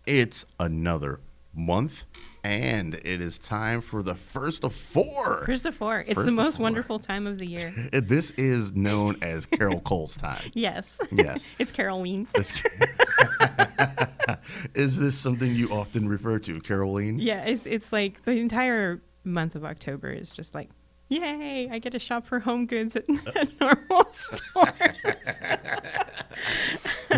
It's another month, and it is time for the first of four. First of four. It's the most wonderful time of the year. This is known as Carol Cole's time. Yes. Yes. It's Carolene. Is this something you often refer to, Caroline? Yeah, it's like the entire month of October is just like, yay, I get to shop for home goods at normal stores.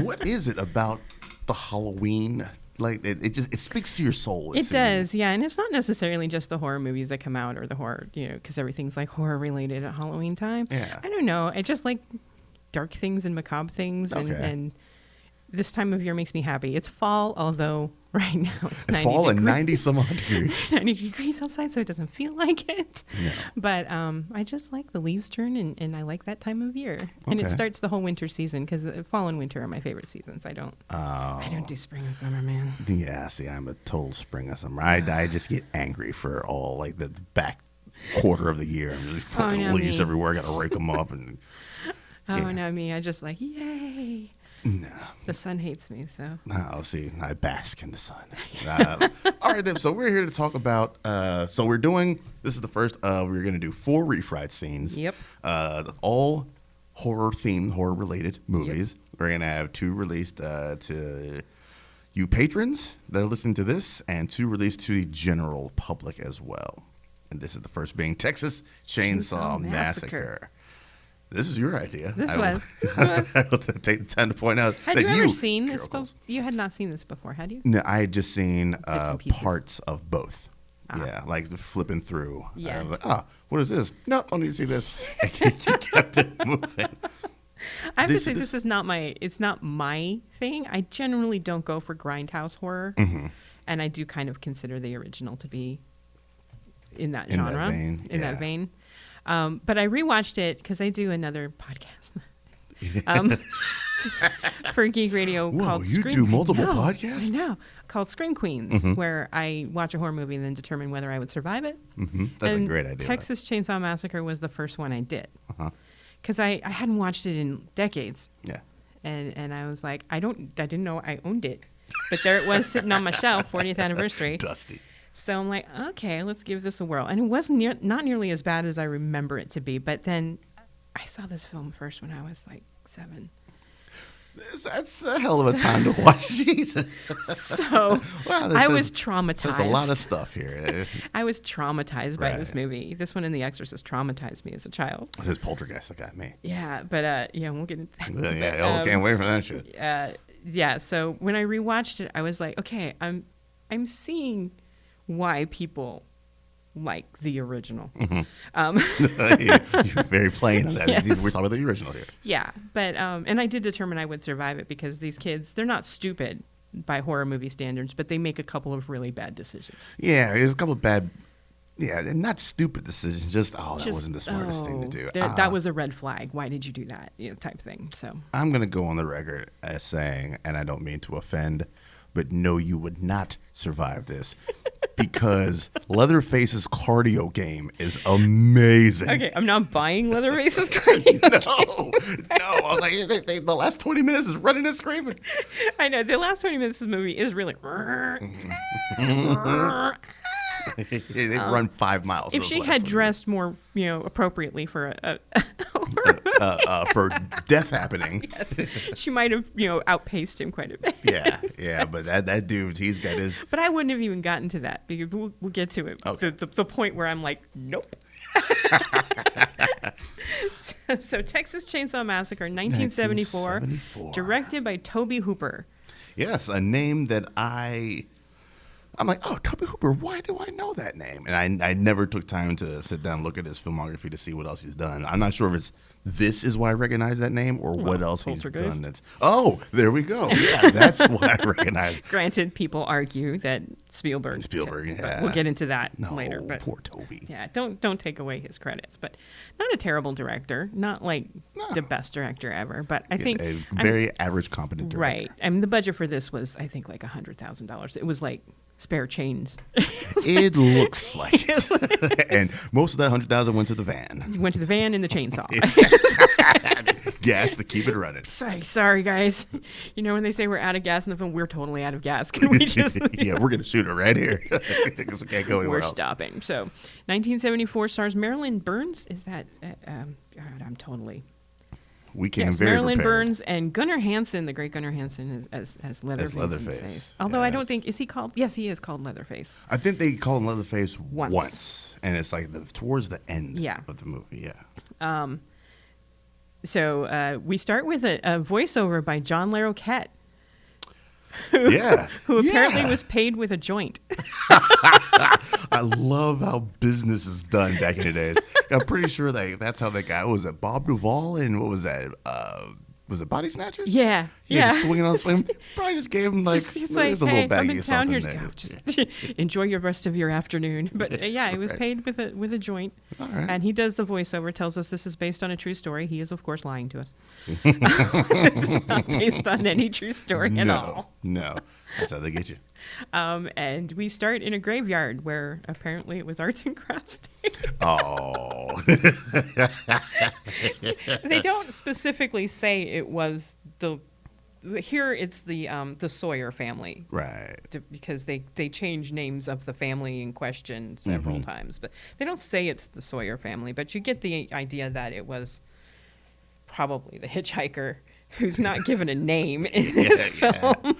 What is it about the Halloween? Like it speaks to your soul. It does, yeah, and it's not necessarily just the horror movies that come out or the horror, because everything's like horror related at Halloween time. Yeah, I don't know. I just like dark things and macabre things, and this time of year makes me happy. It's fall, although right now it's 90 fall degrees. and 90 some odd degrees. 90 degrees outside, so it doesn't feel like it. No. But I just like the leaves turn, and I like that time of year. And it starts the whole winter season, because fall and winter are my favorite seasons. I don't do spring and summer, man. Yeah, see, I'm a total spring and summer. I just get angry for all like the back quarter of the year. I'm just fucking leaves everywhere. I gotta rake them up and. No, me. I just like, yay. No. The sun hates me, so. Oh, see, I bask in the sun. All right, then. So we're here to talk about. This is the first. We're going to do 4 refried scenes. Yep. All horror themed, horror related movies. Yep. We're going to have 2 released to you patrons that are listening to this, and 2 released to the general public as well. And this is the first being Texas Chainsaw Massacre. This is your idea. I will take the time to point out had that you ever seen this before? You had not seen this before, had you? No, I had just seen parts of both. Yeah, like flipping through. Yeah. Like, what is this? No, don't need to see this. And he kept it moving. I have to say, this is not it's not my thing. I generally don't go for grindhouse horror. Mm-hmm. And I do kind of consider the original to be in that genre. In that vein. But I rewatched it because I do another podcast for Geek Radio called you Scream do multiple podcasts? I know. Called Scream Queens, where I watch a horror movie and then determine whether I would survive it. Mm-hmm. That's a great idea. Texas Chainsaw Massacre was the first one I did. Because I hadn't watched it in decades. Yeah. And I was like, I didn't know I owned it. But there it was sitting on my shelf, 40th anniversary. Dusty. So I'm like, okay, let's give this a whirl. And it wasn't not nearly as bad as I remember it to be. But then I saw this film first when I was like 7. That's a hell of a time to watch. Jesus. So I was traumatized. There's a lot of stuff here. I was traumatized by this movie. This one and The Exorcist traumatized me as a child. His Poltergeist that got me. Yeah, but we'll get into that. Yeah, can't wait for that shit. Yeah, so when I rewatched it, I was like, okay, I'm seeing why people like the original. You're very plain on that. Yes. We're talking about the original here. Yeah, but and I did determine I would survive it because these kids, they're not stupid by horror movie standards, but they make a couple of really bad decisions. Yeah, there's a couple of bad, not stupid decisions, that wasn't the smartest thing to do. That was a red flag. Why did you do that? Type thing. So I'm going to go on the record as saying, and I don't mean to offend, but no, you would not survive this because Leatherface's cardio game is amazing. Okay, I'm not buying Leatherface's cardio No. I was like, the last 20 minutes is running and screaming. I know, the last 20 minutes of the movie is really... They run 5 miles. If she had dressed more, appropriately for for death happening, yes, she might have, outpaced him quite a bit. yeah, but that dude, he's got his. But I wouldn't have even gotten to that because we'll get to it. Okay. The point where I'm like, nope. So Texas Chainsaw Massacre, 1974, directed by Tobe Hooper. Yes, a name that I'm like, oh, Tobe Hooper, why do I know that name? And I never took time to sit down and look at his filmography to see what else he's done. I'm not sure if this is why I recognize that name or what else he's done. There we go. Yeah, that's why I recognize. Granted, people argue that Spielberg, yeah. We'll get into that later. But poor Toby. Yeah, don't take away his credits. But not a terrible director. Not like the best director ever. But I think a very average, competent director. Right. I mean, the budget for this was, I think, like $100,000. It was like spare chains. It looks like it. And most of that $100,000 went to the van. Went to the van and the chainsaw. Gas to keep it running. Sorry, guys. You know when they say we're out of gas in the film, we're totally out of gas. Can we just? Yeah, we're gonna shoot it right here because we can't go anywhere We're else. stopping. So, 1974 stars Marilyn Burns. Is that? God, I'm totally. We came Yes, very Marilyn prepared. Burns and Gunnar Hansen, the great Gunnar Hansen, as Leatherface. Leatherface, Although I yes. don't think is he called. Yes, he is called Leatherface. I think they call him Leatherface Once. and it's like towards the end Yeah. of the movie. Yeah. So we start with a voiceover by John Larroquette, Yeah. who apparently Yeah. was paid with a joint. I love how business is done back in the days. I'm pretty sure that's how that guy was. It Bob Duvall and what was that? Was it Body Snatchers? Yeah. Just swinging on swing. Probably just gave him like, It's there's like, a little hey, I'm baggie in of town something here. there. Go, just enjoy your rest of your afternoon. But yeah, he was Right. paid with a joint, All right. and he does the voiceover. Tells us this is based on a true story. He is, of course, lying to us. This is not based on any true story at all. No. That's how they get you. And we start in a graveyard where apparently it was arts and crafts day. Oh. They don't specifically say it was here it's the Sawyer family. Right. Because they change names of the family in question several times. But they don't say it's the Sawyer family, but you get the idea that it was probably the hitchhiker who's not given a name in this film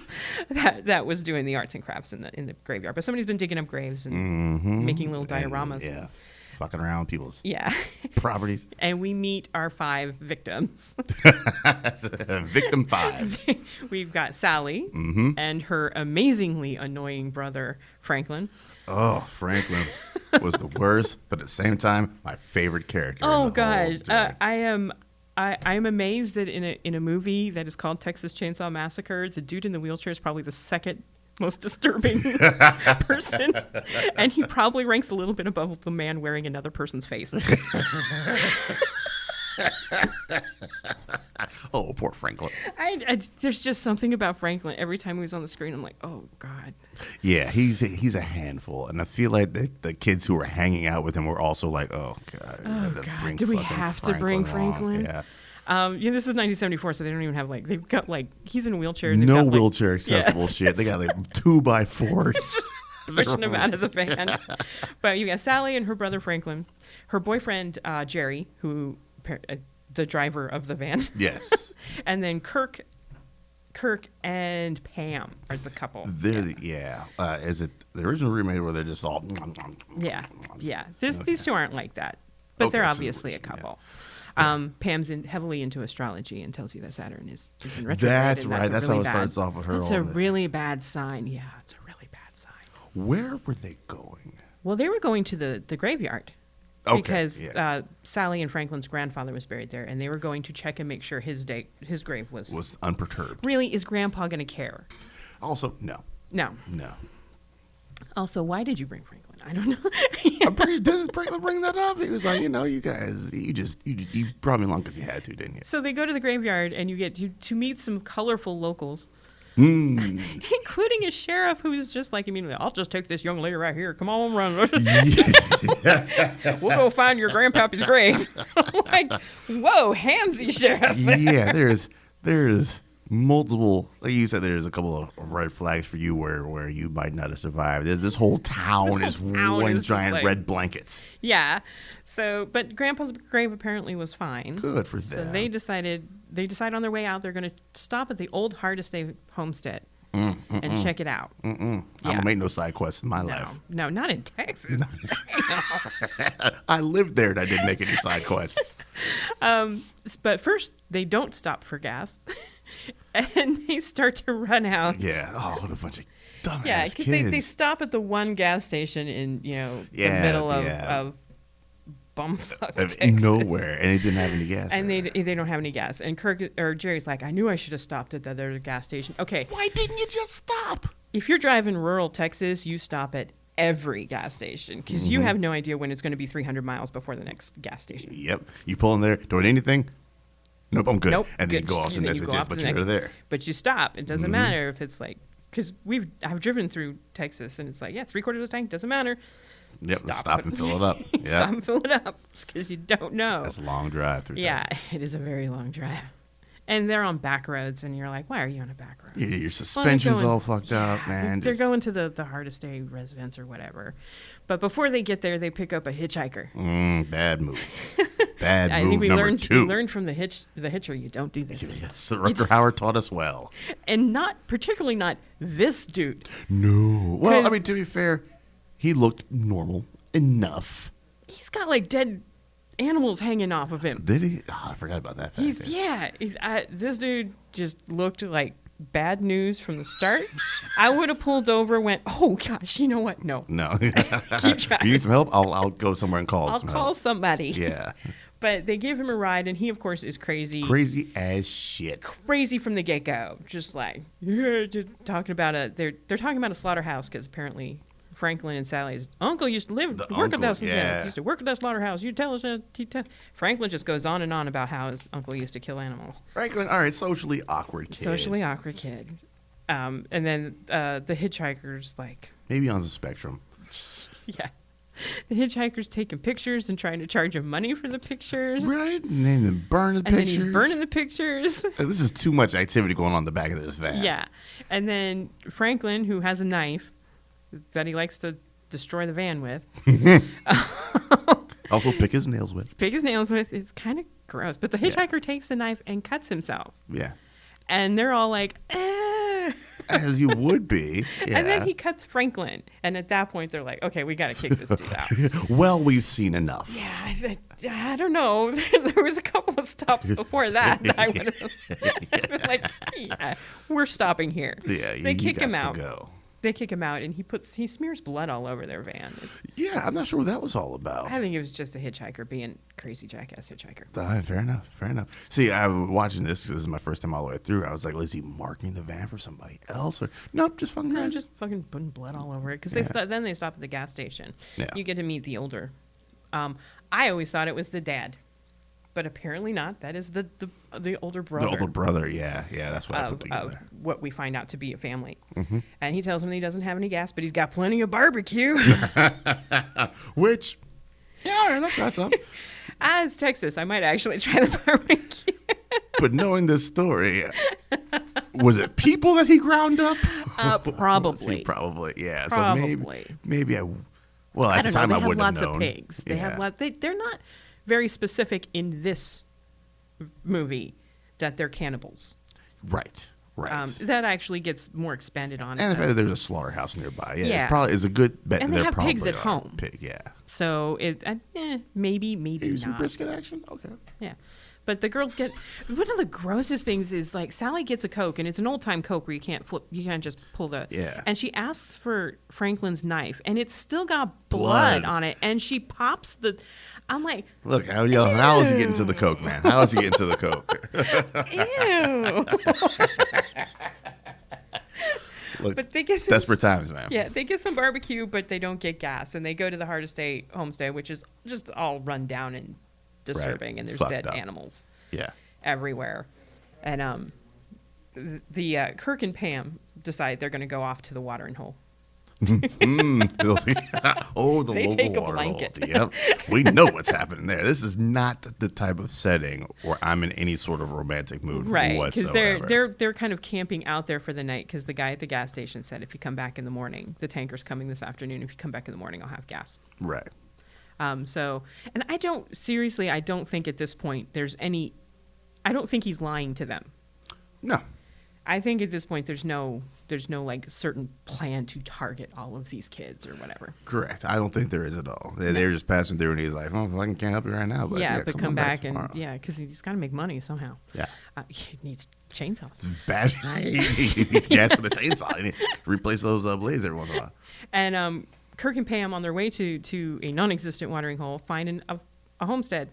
that was doing the arts and crafts in the graveyard. But somebody's been digging up graves and making little dioramas. And, fucking around people's Yeah. properties. And we meet our 5 victims. Victim 5. We've got Sally and her amazingly annoying brother, Franklin. Oh, Franklin was the worst, but at the same time, my favorite character. in the Oh, whole gosh. joint. I'm amazed that in a movie that is called Texas Chainsaw Massacre, the dude in the wheelchair is probably the second most disturbing person, and he probably ranks a little bit above the man wearing another person's face. Oh, poor Franklin. There's just something about Franklin. Every time he was on the screen, I'm like, oh God. Yeah, he's a handful, and I feel like the kids who were hanging out with him were also like, oh God, we have to bring Do we fucking have to bring along. Franklin? Yeah. This is 1974, so they don't even have they've got he's in a wheelchair. And they've No got, wheelchair accessible shit. They got 2x4s. pushing him out of the van. But you got Sally and her brother Franklin, her boyfriend Jerry, who the driver of the van, Yes. and then Kirk and Pam as a couple. Is it the original remake where they're just all? Yeah. These two aren't like that, but they're Okay, so obviously a yeah. couple. Pam's heavily into astrology and tells you that Saturn is in retrograde. That's and right. That's how really it starts off with her. That's a really bad sign. Yeah, it's a really bad sign. Where were they going? Well, they were going to the graveyard. Okay, Because yeah. Sally and Franklin's grandfather was buried there, and they were going to check and make sure his grave was unperturbed. Really, is Grandpa going to care? Also, no. No. Also, why did you bring Franklin? I don't know. Doesn't Franklin bring that up? He was like, you guys, you brought me along because you had to, didn't you? So they go to the graveyard, and you get to meet some colorful locals, Mm. including a sheriff who's just like immediately, I'll just take this young lady right here. Come on, run. We'll go find your grandpappy's grave. I'm like, whoa, handsy sheriff. Yeah, there's multiple, like you said, there's a couple of red flags for you where you might not have survived. This whole town is one is just giant like- red blankets. Yeah. So, but Grandpa's grave apparently was fine. Good for So them. they decide on their way out, they're going to stop at the old Hardesty homestead and check it out. I'm gonna make no side quests in my life. No, not in Texas. I lived there and I didn't make any side quests. But first, they don't stop for gas, and they start to run out. Yeah. Oh, what a bunch of dumbass Yeah, because kids. they stop at the one gas station in the Yeah, middle yeah. of bumfuck Of Texas. nowhere, and it didn't have any gas. And there. they don't have any gas. And Jerry's like, I knew I should have stopped at the other gas station. Okay, Why didn't you just stop? if you're driving rural Texas, you stop at every gas station because you have no idea when it's going to be 300 miles before the next gas station. Yep. You pull in there, doing anything? Nope, I'm good. Nope. And then you good. go off to the And then next you go one, off to but the you're next- there. But you stop. It doesn't matter if it's like, because I've driven through Texas and it's like, yeah, 3/4 of the tank, doesn't matter. Yep, stop and fill it up. Stop Yeah, and fill it up because you don't know. that's a long drive through. Yeah, Texas. it is a very long drive. And they're on back roads, and you're like, why are you on a back road? Your suspension's all fucked up, man. They're going to the hardest day residence or whatever. But before they get there, they pick up a hitchhiker. Bad move. Bad I move think we number learned, 2. We learned from the hitcher, you don't do this. Yes, Rutger Hauer taught us well. And particularly not this dude. No. Well, I 'Cause- mean, to be fair, he looked normal enough. He's got like dead animals hanging off of him. Did he? Oh, I forgot about that fact. This dude just looked like bad news from the start. I would have pulled over, went, oh gosh, you know what? No. No. Keep driving. You need some help? I'll go somewhere and call I'll some call help. somebody. Yeah. But they give him a ride, and he, of course, is crazy. Crazy as shit. Crazy from the get-go. Just like, just talking about they're talking about a slaughterhouse because apparently Franklin and Sally's uncle used to work at that. Yeah. Used to work at that slaughterhouse. You tell us. Franklin just goes on and on about how his uncle used to kill animals. Franklin, all right, socially awkward kid. Socially awkward kid. And then the hitchhiker's like, Maybe on the spectrum. yeah. The hitchhiker's taking pictures and trying to charge him money for the pictures. Right? And then burn the And pictures. then he's burning the pictures. This is too much activity going on in the back of this van. Yeah. And then Franklin, who has a knife that he likes to destroy the van with, Also pick his nails with. pick his nails with, is kind of gross. But the hitchhiker takes the knife and cuts himself. Yeah. And they're all like, eh. As you would be. Yeah. And then he cuts Franklin. And at that point, they're like, okay, we got to kick this dude out. Well, we've seen enough. Yeah, I don't know. There was a couple of stops before that. I would have been like, yeah, we're stopping here. Yeah, They you kick him gots to out. go. They kick him out, and he smears blood all over their van. Yeah, I'm not sure what that was all about. I think it was just a hitchhiker being crazy jackass hitchhiker. Fair enough. Fair enough. See, I was watching this. This is my first time all the way through. I was like, well, is he marking the van for somebody else? Or nope, just fucking No, crazy. just fucking putting blood all over it. Because then they stop at the gas station. Yeah. You get to meet the older. I always thought it was the dad, but apparently not. That is the older brother. The older brother, yeah. That's what I put Of together. what we find out to be a family. Mm-hmm. And he tells him that he doesn't have any gas, but he's got plenty of barbecue. Which, yeah, all right, that's something. It's Texas. I might actually try the barbecue. But knowing this story, was it people that he ground up? Probably. Probably, yeah. Probably. So maybe well, at the time They I have wouldn't have lots known. of pigs. They Yeah. have they're not very specific in this movie that they're cannibals. Right. That actually gets more expanded on. And if there's a slaughterhouse nearby, Yeah. it's a good bet. And they there have pigs probably at are home. Yeah. So maybe Maybe some not. brisket action. Okay. Yeah. But the girls get one of the grossest things is like Sally gets a Coke, and it's an old time Coke where you can't just pull the. Yeah. And she asks for Franklin's knife, and it's still got blood on it, and she pops the. I'm like, Look, how is he getting to the Coke, man? How is he getting to the Coke? ew. Look, But they get desperate times, man. Yeah, they get some barbecue, but they don't get gas, and they go to the hardest day homestay, which is just all run down and disturbing, and there's Fucked dead up. animals Yeah. everywhere. And the Kirk and Pam decide they're going to go off to the watering hole. Oh, the They local take a water blanket. hole. Yep. We know what's happening there. This is not the type of setting where I'm in any sort of romantic mood Right, because whatsoever. they're kind of camping out there for the night because the guy at the gas station said if you come back in the morning, the tanker's coming this afternoon. If you come back in the morning, I'll have gas. Right. So, and I don't think at this point I don't think he's lying to them. No. I think at this point there's no like certain plan to target all of these kids or whatever. Correct. I don't think there is at all. They're just passing through, and he's like, "Oh, I can't help you right now." But But come on back and tomorrow. because he's got to make money somehow. Yeah. He needs chainsaws. It's bad. He needs gas for the chainsaw. He needs to replace those blades every once in a while. And Kirk and Pam on their way to a non-existent watering hole find a homestead.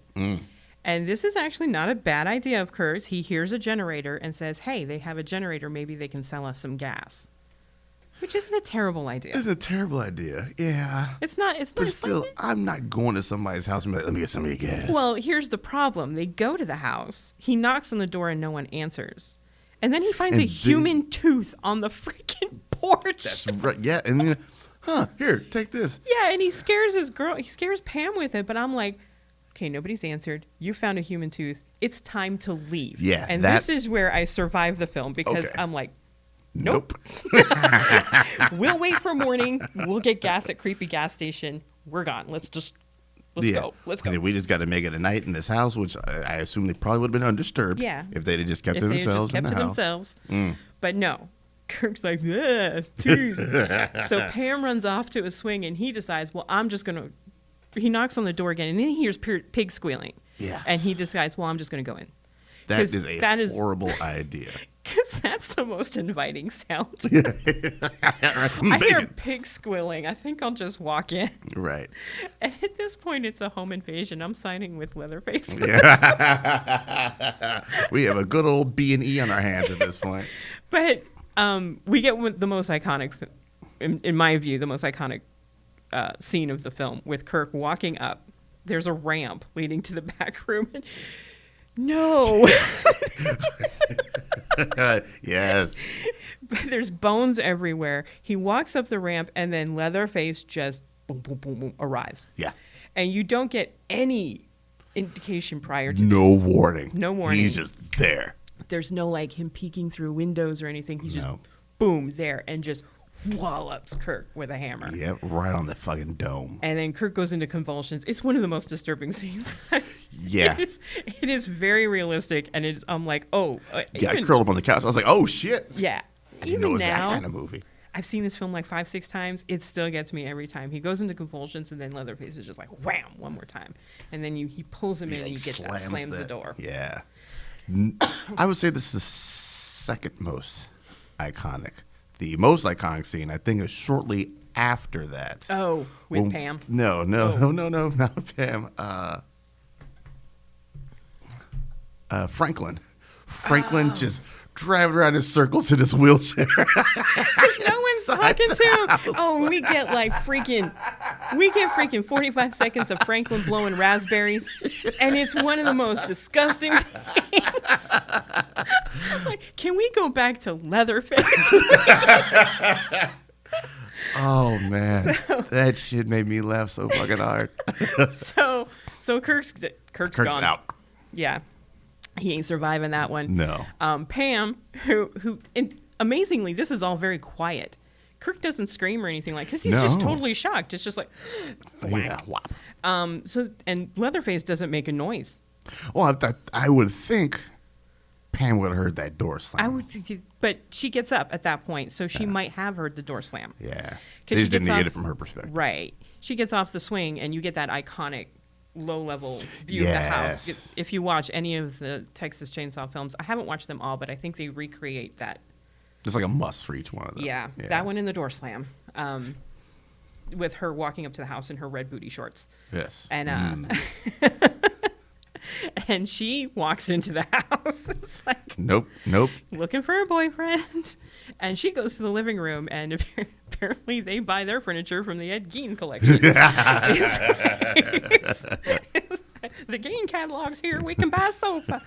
And this is actually not a bad idea of Kurt's. He hears a generator and says, hey, they have a generator. Maybe they can sell us some gas. Which isn't a terrible idea. It's a terrible idea. Yeah. It's not. But still, I'm not going to somebody's house and be like, let me get some of your gas. Well, here's the problem. They go to the house. He knocks on the door and no one answers. And then he finds a human tooth on the freaking porch. That's right. Yeah. And then, huh, here, take this. Yeah, and he scares his girl. He scares Pam with it, but I'm like, okay, nobody's answered. You found a human tooth. It's time to leave. Yeah, and this is where I survive the film because I'm like, nope. We'll wait for morning. We'll get gas at creepy gas station. We're gone. Let's go. Let's go. And we just got to make it a night in this house, which I assume they probably would have been undisturbed. Yeah. If they'd have just kept If to they had themselves just kept in the to house. themselves. But no. Kirk's like, tooth. So Pam runs off to a swing, and he decides, well, I'm just going to. He knocks on the door again, and then he hears pig squealing. Yeah. And he decides, well, I'm just going to go in. That is a horrible idea. Because that's the most inviting sound. I hear pig squealing. I think I'll just walk in. Right. And at this point, it's a home invasion. I'm signing with Leatherface. Yeah. We have a good old B&E on our hands at this point. But we get the most iconic, in my view, the most iconic scene of the film with Kirk walking up. There's a ramp leading to the back room. And no. Yes. But there's bones everywhere. He walks up the ramp, and then Leatherface just boom, boom, boom, boom, arrives. Yeah. And you don't get any indication prior to No this. warning. No warning. He's just there. There's no like him peeking through windows or anything. He's just boom there and just wallops Kirk with a hammer. Yep, right on the fucking dome. And then Kirk goes into convulsions. It's one of the most disturbing scenes. Yeah. It is very realistic, and I'm like, oh. Yeah, I curled up on the couch. I was like, oh, shit. Yeah. I didn't know it was that kind of movie. I've seen this film like 5-6 times. It still gets me every time. He goes into convulsions, and then Leatherface is just like, wham, one more time. And then he pulls him in, and you get that, slams the door. Yeah. I would say this is the second most iconic. The most iconic scene, I think, is shortly after that. Oh, with Pam? No, not Pam. Franklin. Franklin just driving around in circles in his wheelchair. Because no one's talking to him. Oh, we get freaking 45 seconds of Franklin blowing raspberries, and it's one of the most disgusting things. Like, can we go back to Leatherface? Oh man, that shit made me laugh so fucking hard. So Kirk's gone. Out. Yeah. He ain't surviving that one. No. Pam, who and amazingly, this is all very quiet. Kirk doesn't scream or anything because he's just totally shocked. It's just like, yeah. And Leatherface doesn't make a noise. Well, I would think Pam would have heard that door slam. I would think, but she gets up at that point, so she might have heard the door slam. Yeah. They just didn't get it from her perspective. Right. She gets off the swing, and you get that iconic low-level view of the house. If you watch any of the Texas Chainsaw films, I haven't watched them all, but I think they recreate that. It's like a must for each one of them. Yeah, that one in the door slam, with her walking up to the house in her red booty shorts. Yes. And and she walks into the house. It's like, nope. Looking for her boyfriend. And she goes to the living room, and apparently they buy their furniture from the Ed Gein collection. The Gein catalog's here. We can buy a sofa.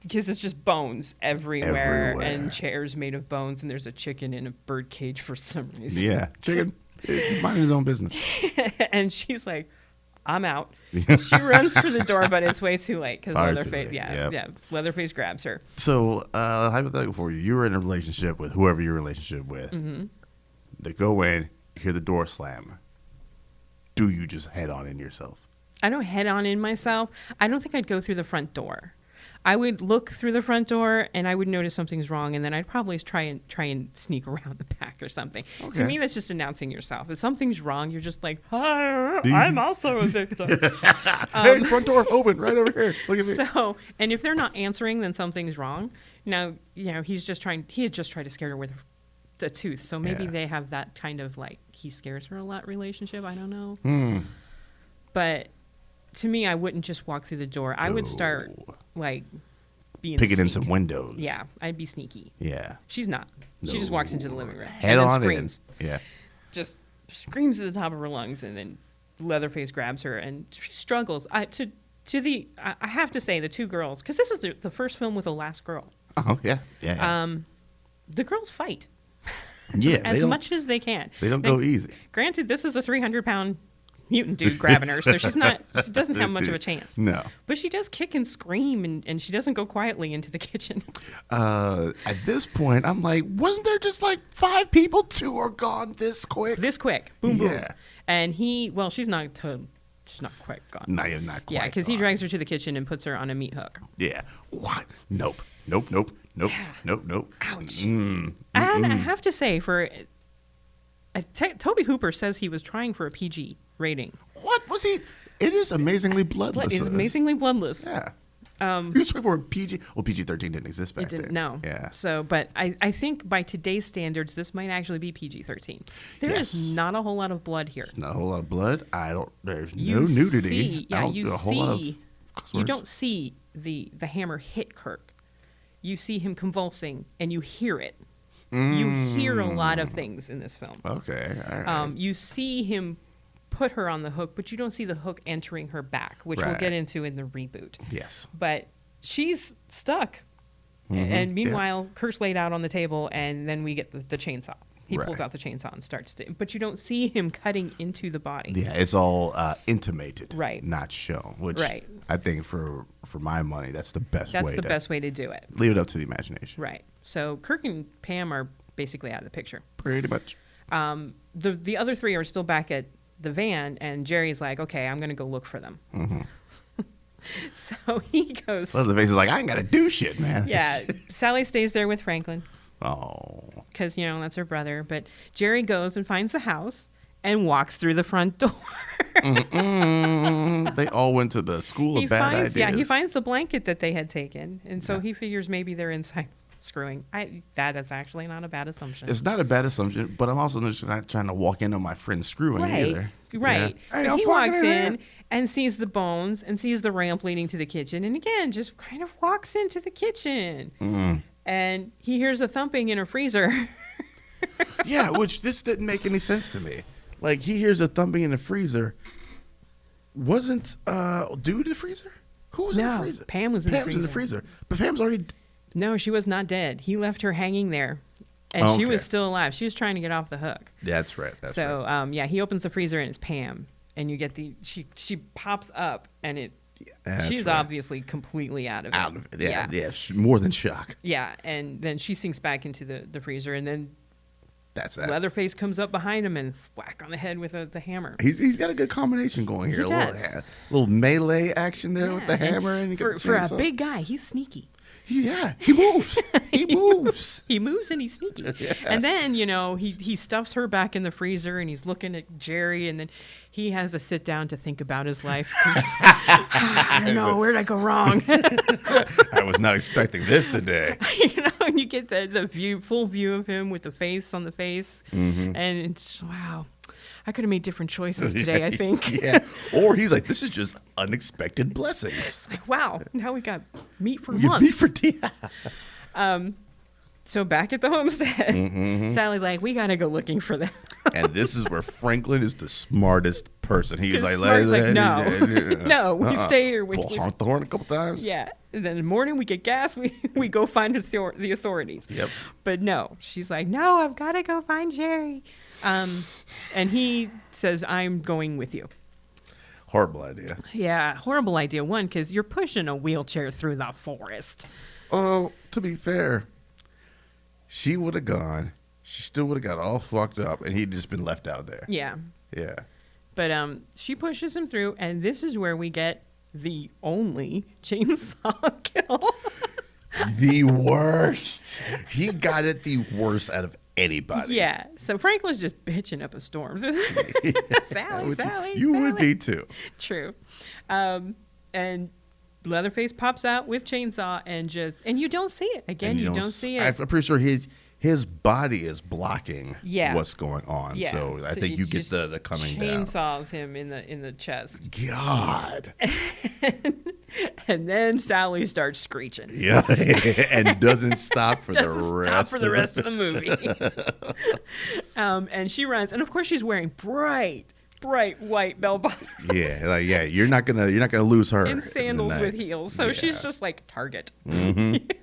Because it's just bones everywhere and chairs made of bones, and there's a chicken in a bird cage for some reason. Yeah, chicken. Minding his own business. And she's like, I'm out. She runs for the door, but it's way too late because Leatherface, Leatherface grabs her. So, hypothetical for you: you were in a relationship with whoever you're in a relationship with. Mm-hmm. They go in, hear the door slam. Do you just head on in yourself? I don't head on in myself. I don't think I'd go through the front door. I would look through the front door, and I would notice something's wrong, and then I'd probably try and sneak around the back or something. Okay. To me, that's just announcing yourself. If something's wrong, you're just like, hi, I'm also a victim. Hey, front door open, right over here. Look at me. So, and if they're not answering, then something's wrong. Now, he had just tried to scare her with a tooth, so maybe they have that kind of like he scares her a lot relationship. I don't know. But to me, I wouldn't just walk through the door. I would start like being picking in some windows. Yeah, I'd be sneaky. Yeah, she's not. She just walks into the living room. Head on screams. in. Yeah, just screams at the top of her lungs, and then Leatherface grabs her, and she struggles. I have to say the two girls, because this is the first film with a last girl. Oh yeah. The girls fight. Yeah, as much as they can. They don't Now, go easy. Granted, this is a 300-pound mutant dude grabbing her, so she doesn't have much of a chance. No. But she does kick and scream, and she doesn't go quietly into the kitchen. At this point, I'm like, wasn't there just like 5 people? 2 are gone this quick. This quick, boom, boom. Yeah. And she's not quite gone. Not quite. Yeah, because he drags her to the kitchen and puts her on a meat hook. Yeah. What? Nope. Nope. Ouch. Mm. And I have to say, Toby Hooper says he was trying for a PG rating. What was he? It is amazingly bloodless. It is amazingly bloodless. Yeah. You was trying for a PG. Well, PG-13 didn't exist back It didn't. then. No. Yeah. So, but I think by today's standards, this might actually be PG-13. There is not a whole lot of blood here. Not a whole lot of blood. There's You no nudity. see- yeah, you a whole lot of see- cuss You words. don't see the hammer hit Kirk. You see him convulsing, and you hear it. You hear a lot of things in this film. Okay. All right. You see him put her on the hook, but you don't see the hook entering her back, which we'll Right. get into in the reboot. Yes. But she's stuck. And meanwhile, Kirk's laid out on the table, and then we get the chainsaw. He pulls Right. out the chainsaw and starts to, but you don't see him cutting into the body. Yeah, it's all intimated, Right. not shown. Which Right. I think for my money, that's the best way. That's the best way to do it. Leave it up to the imagination. Right. So Kirk and Pam are basically out of the picture. Pretty much. The other 3 are still back at the van, and Jerry's like, okay, I'm going to go look for them. So he goes. Leatherface is like, I ain't got to do shit, man. Yeah. Sally stays there with Franklin Oh. because, that's her brother. But Jerry goes and finds the house and walks through the front door. They all went to the school of bad ideas. Yeah, he finds the blanket that they had taken. And so he figures maybe they're inside screwing. That is actually not a bad assumption. It's not a bad assumption, but I'm also just not trying to walk in on my friend screwing either. Right. Yeah. Hey, But I'm he fucking walks here. in and sees the bones and sees the ramp leading to the kitchen. And again, just kind of walks into the kitchen. And he hears a thumping in a freezer. Yeah, which this didn't make any sense to me. Like, he hears a thumping in the freezer. Wasn't dude in the freezer? Who was in the freezer? Pam was in the freezer. But Pam's already... No, she was not dead. He left her hanging there. And she Okay. was still alive. She was trying to get off the hook. That's right. So, he opens the freezer and it's Pam. And you get she pops up and she's right. obviously completely out of it. Out of it. Yeah. More than shock. Yeah, and then she sinks back into the freezer, and then That's that. Leatherface comes up behind him and whack on the head with the hammer. He's got a good combination going here. He A does. little melee action there with the hammer. And for a big guy, he's sneaky. Yeah, he moves. He moves. He moves and he's sneaky. Yeah. And then, he stuffs her back in the freezer and he's looking at Jerry and then he has to sit down to think about his life. I don't know, where'd I go wrong? I was not expecting this today. And you get the full view of him with the face on the face. And it's, wow, I could have made different choices today, I think. Yeah. Or he's like, this is just unexpected blessings. It's like, wow, now we got meat for You months. beef for tea. So back at the homestead, Sally's like, we got to go looking for them. And this is where Franklin is the smartest person. He's like, no, we stay here with you. Honk the horn a couple times. Yeah. And then in the morning we get gas. We go find the authorities. Yep. But no, she's like, no, I've got to go find Jerry. And he says, I'm going with you. Horrible idea. Yeah, horrible idea. One, because you're pushing a wheelchair through the forest. Oh, to be fair, she would have gone. She still would have got all fucked up, and he'd just been left out there. Yeah. Yeah. But she pushes him through, and this is where we get the only chainsaw kill. The worst. He got it the worst out of anybody. Yeah. So Franklin's just bitching up a storm. Sally. You would be too. True. And Leatherface pops out with chainsaw and you don't see it. Again, you don't see it. I'm pretty sure his body is blocking Yeah. what's going on. Yeah. So I think you get just the coming down. chainsaws him in the chest. God. And then Sally starts screeching. Yeah. And doesn't stop for the Doesn't rest. stop for the rest of the movie. And she runs, and of course she's wearing bright white bell bottoms. Yeah, you're not gonna lose her. And sandals with heels. So she's just like target. And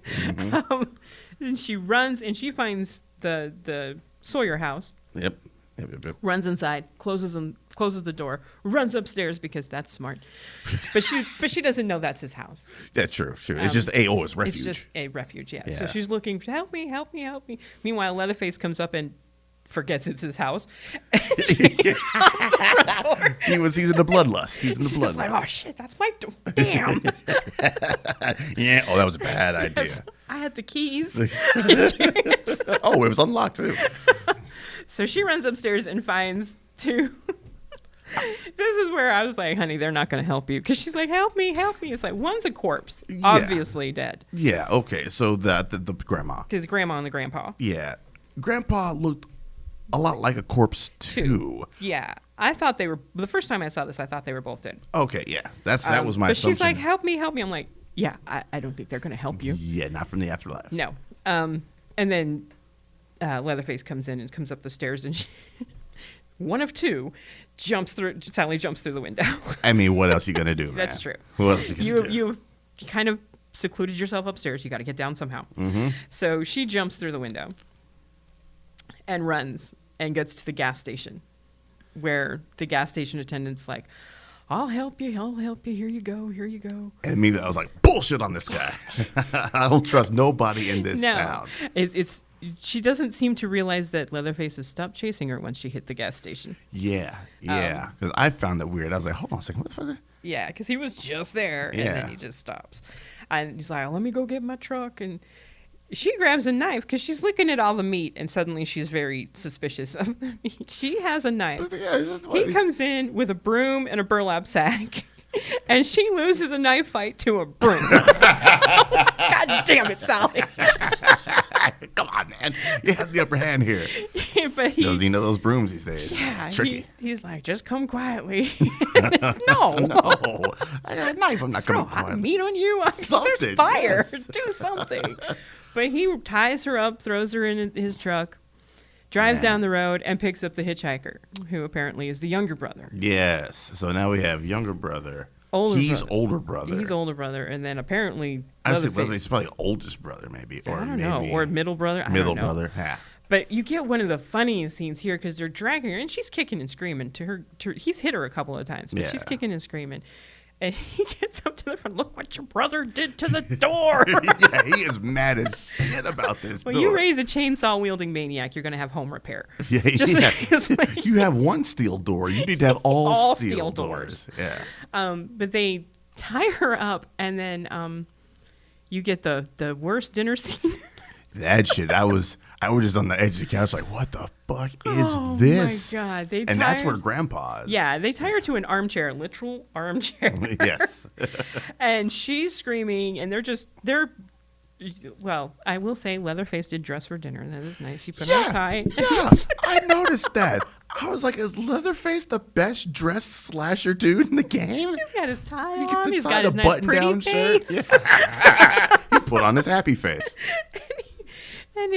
she runs and she finds the Sawyer house. Yep. Runs inside, closes the door, runs upstairs because that's smart. But she doesn't know that's his house. Yeah, true. It's just it's refuge. It's just a refuge, yeah. So she's looking, help me. Meanwhile, Leatherface comes up and forgets it's his house. He's in the bloodlust. He's in the bloodlust. Like, oh shit, that's my door. Damn. Yeah. Oh, that was a bad idea. Yes, I had the keys. Oh, it was unlocked too. So she runs upstairs and finds two. This is where I was like, honey, they're not going to help you. Because she's like, help me. It's like, one's a corpse, obviously dead. Yeah, okay. So the grandma. His grandma and the grandpa. Yeah. Grandpa looked a lot like a corpse too. Yeah. I thought they were, the first time I saw this, I thought they were both dead. Okay, yeah. That was my assumption. But she's like, help me. I'm like, yeah, I don't think they're going to help you. Yeah, not from the afterlife. No. And then Leatherface comes in and comes up the stairs and one of two Sally jumps through the window. I mean, what else are you going to do, man? That's true. What else are you going to do? You've kind of secluded yourself upstairs. You got to get down somehow. Mm-hmm. So she jumps through the window and runs and gets to the gas station where the gas station attendant's like, I'll help you. Here you go. And immediately I was like, bullshit on this guy. I don't trust nobody in this town. She doesn't seem to realize that Leatherface has stopped chasing her once she hit the gas station. Yeah. Because I found that weird. I was like, hold on a second, what the fuck? Yeah, because he was just there, and then he just stops. And he's like, let me go get my truck. And she grabs a knife because she's looking at all the meat, and suddenly she's very suspicious of the meat. She has a knife. He comes in with a broom and a burlap sack. And she loses a knife fight to a broom. God damn it, Sally. Come on, man. You have the upper hand here. But doesn't he know those brooms these days? Yeah. Tricky. He's like, just come quietly. No. I got a knife. I'm not coming quietly. Throw meat on you. Something. There's fire. Yes. Do something. But he ties her up, throws her in his truck, drives down the road, and picks up the hitchhiker, who apparently is the younger brother. Yes. So now we have younger brother. He's older brother. He's older brother, and then apparently he's probably oldest brother, maybe. I don't know. Or middle brother. Middle brother. Yeah. But you get one of the funniest scenes here because they're dragging her, and she's kicking and screaming he's hit her a couple of times, but she's kicking and screaming. And he gets up to the front. Look what your brother did to the door. Yeah, he is mad as shit about this door. When you raise a chainsaw-wielding maniac, you're going to have home repair. Yeah. Like, you have one steel door. You need to have all steel doors. Yeah. But they tie her up, and then you get the worst dinner scene. That shit. I was just on the edge of the couch like, what the fuck is this? Oh, my God. And that's where Grandpa is. Yeah, they tie her to an armchair, literal armchair. Yes. And she's screaming, and well, I will say Leatherface did dress for dinner. That is nice. He put on a tie. Yeah, I noticed that. I was like, is Leatherface the best dressed slasher dude in the game? He's got his tie on. He's got his nice button-down pretty shirt. face. Yeah. He put on his happy face. And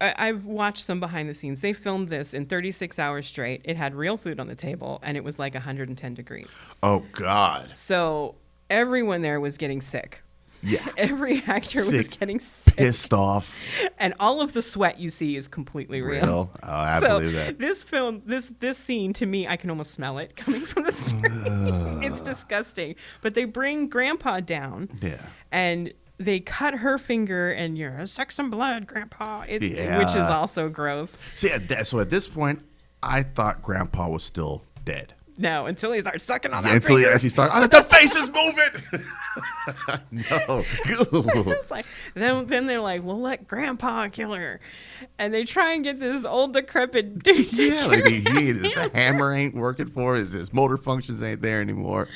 I've watched some behind the scenes. They filmed this in 36 hours straight. It had real food on the table, and it was like 110 degrees. Oh, God. So everyone there was getting sick. Yeah. Every actor was getting sick. Pissed off. And all of the sweat you see is completely real. Oh, I believe that. This scene, to me, I can almost smell it coming from the screen. It's disgusting. But they bring Grandpa down. Yeah. And they cut her finger, and you're sex and blood, Grandpa. Which is also gross. See, so at this point, I thought Grandpa was still dead. No, until he starts sucking on that finger. Until he actually started, the face is moving! No. It's like, then they're like, we'll let Grandpa kill her. And they try and get this old decrepit dude to kill like the hammer ain't working for his motor functions ain't there anymore.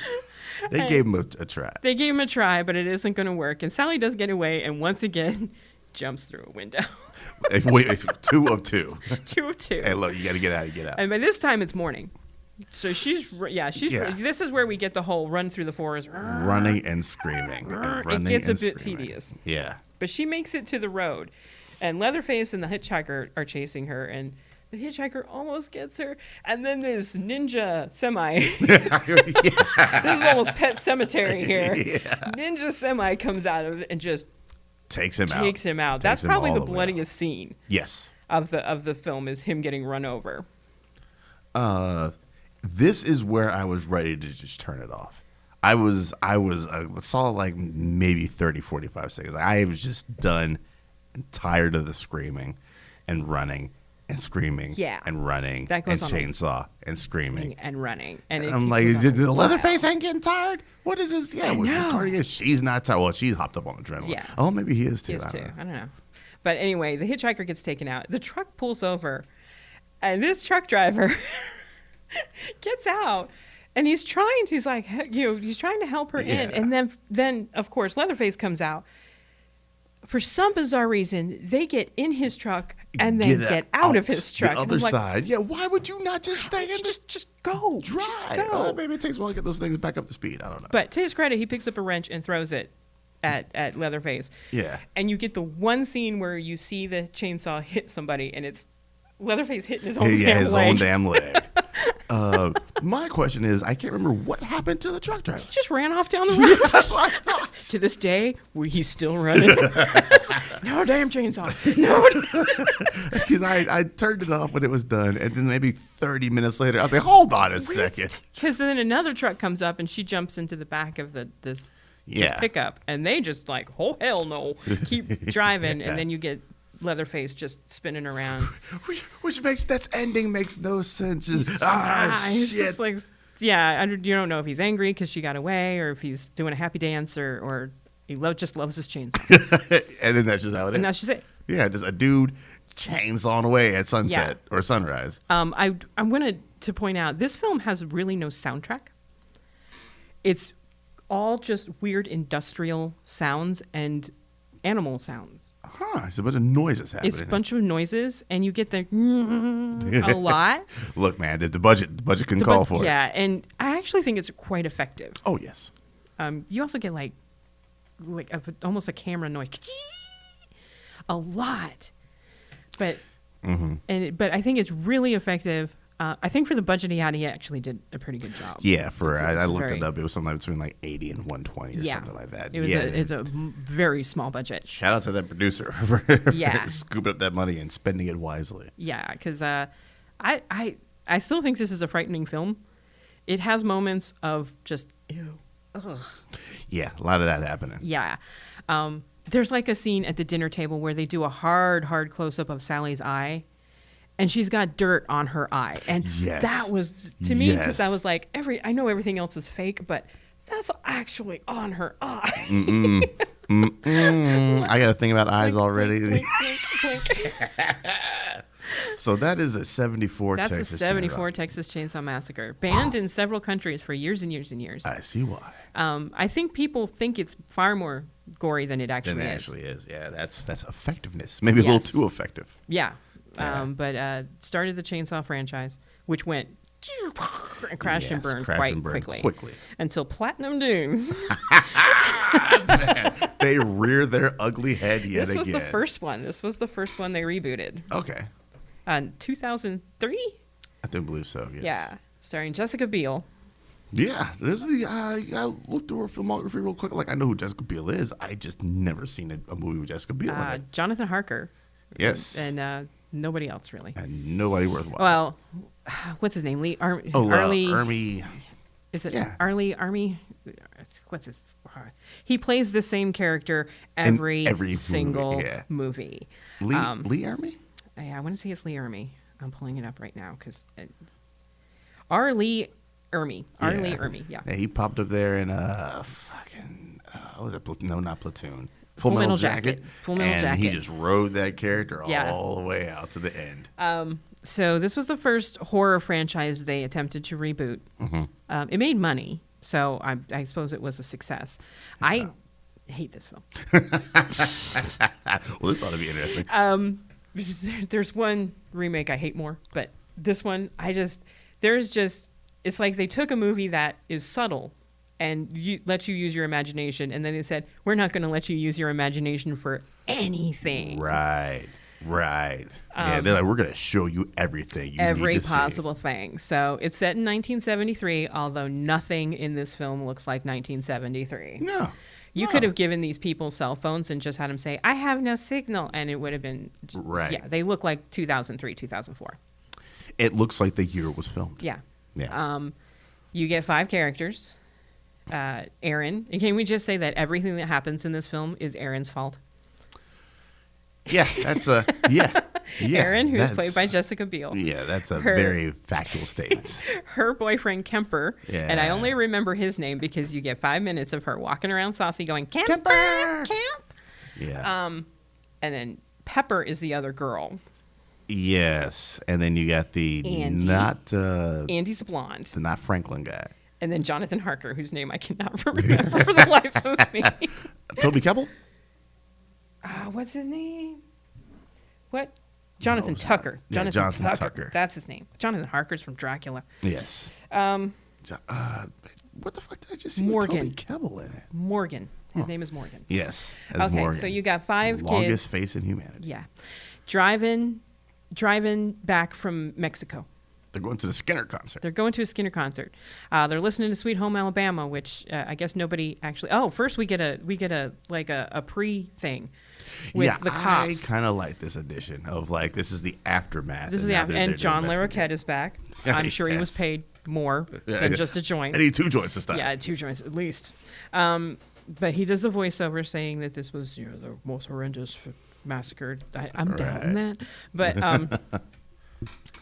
They gave him a try. They gave him a try, but it isn't going to work. And Sally does get away, and once again, jumps through a window. Wait, 2 of 2. 2 of 2. Hey, look, you got to get out. You get out. And by this time, it's morning. So she's. This is where we get the whole run through the forest. Running and screaming. It gets a bit tedious. Yeah. But she makes it to the road, and Leatherface and the hitchhiker are chasing her, and the hitchhiker almost gets her, and then this ninja semi. This is almost Pet Cemetery here. Yeah. Ninja semi comes out of it and just takes him out. Takes him out. Takes That's him probably all the the way out. bloodiest scene Yes. of the film is him getting run over. This is where I was ready to just turn it off. I saw like maybe 30, 45 seconds. I was just done and tired of the screaming and running and screaming and running That goes and on chainsaw and screaming. And running. And I'm like, the Leatherface ain't getting tired? What is this? Yeah, what's this cardigan? She's not tired. Well, she's hopped up on adrenaline. Yeah. Oh, maybe he is too. He is too. I don't know. But anyway, the hitchhiker gets taken out. The truck pulls over, and this truck driver gets out, and he's trying to help her in. And then of course, Leatherface comes out. For some bizarre reason, they get in his truck and then get out of his truck. The other side. Yeah, why would you not just stay in just go. drive? Just go. Oh, maybe it takes a while to get those things back up to speed. I don't know. But to his credit, he picks up a wrench and throws it at Leatherface. Yeah. And you get the one scene where you see the chainsaw hit somebody, and it's Leatherface hitting his own damn leg. Own damn leg. My question is, I can't remember what happened to the truck driver. He just ran off down the road. That's what I thought. To this day, he's still running. No damn chainsaw. No. Because I turned it off when it was done, and then maybe 30 minutes later, I was like, hold on a second. Because then another truck comes up, and she jumps into the back of this pickup, and they just like, oh hell no, keep driving, and then you get Leatherface just spinning around, which ending makes no sense. Just he's shit. just like, you don't know if he's angry because she got away, or if he's doing a happy dance, or he just loves his chainsaw. And then that's just how it is. And that's just it. Yeah, just a dude chainsawing away at sunset or sunrise. I'm going to point out, this film has really no soundtrack. It's all just weird industrial sounds and animal sounds. It's a bunch of noises happening. It's a bunch of noises, and you get the a lot. Look, man, the budget can call for it. Yeah, and I actually think it's quite effective. Oh, yes. You also get like almost a camera noise. A lot. But but I think it's really effective. I think for the budget he had, he actually did a pretty good job. Yeah, I looked it up. It was something between like 80 and 120 or something like that. It's a very small budget. Shout out to that producer for scooping up that money and spending it wisely. Yeah, because I still think this is a frightening film. It has moments of just ew. Ugh. Yeah, a lot of that happening. Yeah. There's like a scene at the dinner table where they do a hard close-up of Sally's eye. And she's got dirt on her eye. And that was, to me, because I was like, I know everything else is fake, but that's actually on her eye. I got to think about eyes already. Blink, blink, blink. So that is a 74 That's Texas a 74 Chainsaw. Texas Chainsaw Massacre. Banned in several countries for years and years and years. I see why. I think people think it's far more gory than it actually is. It actually is. Yeah, that's effectiveness. Maybe a little too effective. Yeah. But started the Chainsaw franchise, which went and crashed and burned quite quickly until Platinum Dunes. They rear their ugly head yet again. This was the first one. This was the first one they rebooted. Okay. 2003? I do believe so, yes. Yeah. Starring Jessica Biel. Yeah. I looked through her filmography real quick. Like, I know who Jessica Biel is. I just never seen a movie with Jessica Biel in it. Jonathan Harker. Yes. And nobody else, really. And nobody worthwhile. Well, what's his name? Arlie. Army. Is it Arlie? Army? What's his? He plays the same character every single movie. Lee Army? I want to say it's Lee Ermey. I'm pulling it up right now because Lee Ermey. Lee Ermey. Yeah. He popped up there in what was it? No, not Platoon. Full Metal Jacket. Full Metal Jacket. And he just rode that character all the way out to the end. So this was the first horror franchise they attempted to reboot. Mm-hmm. It made money, so I suppose it was a success. Yeah. I hate this film. Well, this ought to be interesting. There's one remake I hate more, but this one, it's like they took a movie that is subtle and let you use your imagination, and then they said, we're not going to let you use your imagination for anything. Right. Yeah, they're like, we're going to show you everything you every need to possible see. thing. So it's set in 1973, although nothing in this film looks like 1973. No. You could have given these people cell phones and just had them say, "I have no signal," and it would have been Right. Yeah, they look like 2003, 2004. It looks like the year it was filmed. Yeah. Yeah. You get 5 characters. Aaron. And can we just say that everything that happens in this film is Aaron's fault? Yeah, that's a yeah. Aaron, who's played by Jessica Biel. Yeah, that's a very factual statement. Her boyfriend Kemper, Yeah. and I only remember his name because you get 5 minutes of her walking around Saucy going, Kemper, Kemp. Yeah. And then Pepper is the other girl. Yes, and then you got the Andy. Andy's a blonde. the not Franklin guy. And then Jonathan Harker, whose name I cannot remember for the life of me. Toby Kebbell? What's his name? What? Jonathan it's Tucker. not. Yeah, Jonathan Tucker. That's his name. Jonathan Harker's from Dracula. Yes. Um, What the fuck did I just see? Morgan. With Toby Kebbell in it. Morgan. His name is Morgan. Yes. As Okay, Morgan. so you got 5 Longest kids. face in humanity. Yeah. Driving back from Mexico. They're going to the Skinner concert. They're going to a Skinner concert. They're listening to Sweet Home Alabama, which I guess nobody actually. Oh, first we get a pre thing with the cops. I kind of like this edition of like this is the aftermath. This is the and John Larroquette is back. I'm sure he was Yes. paid more than just a joint. I need 2 joints this time. Yeah, 2 joints at least. But he does the voiceover saying that this was the most horrendous massacre. I'm doubting that, but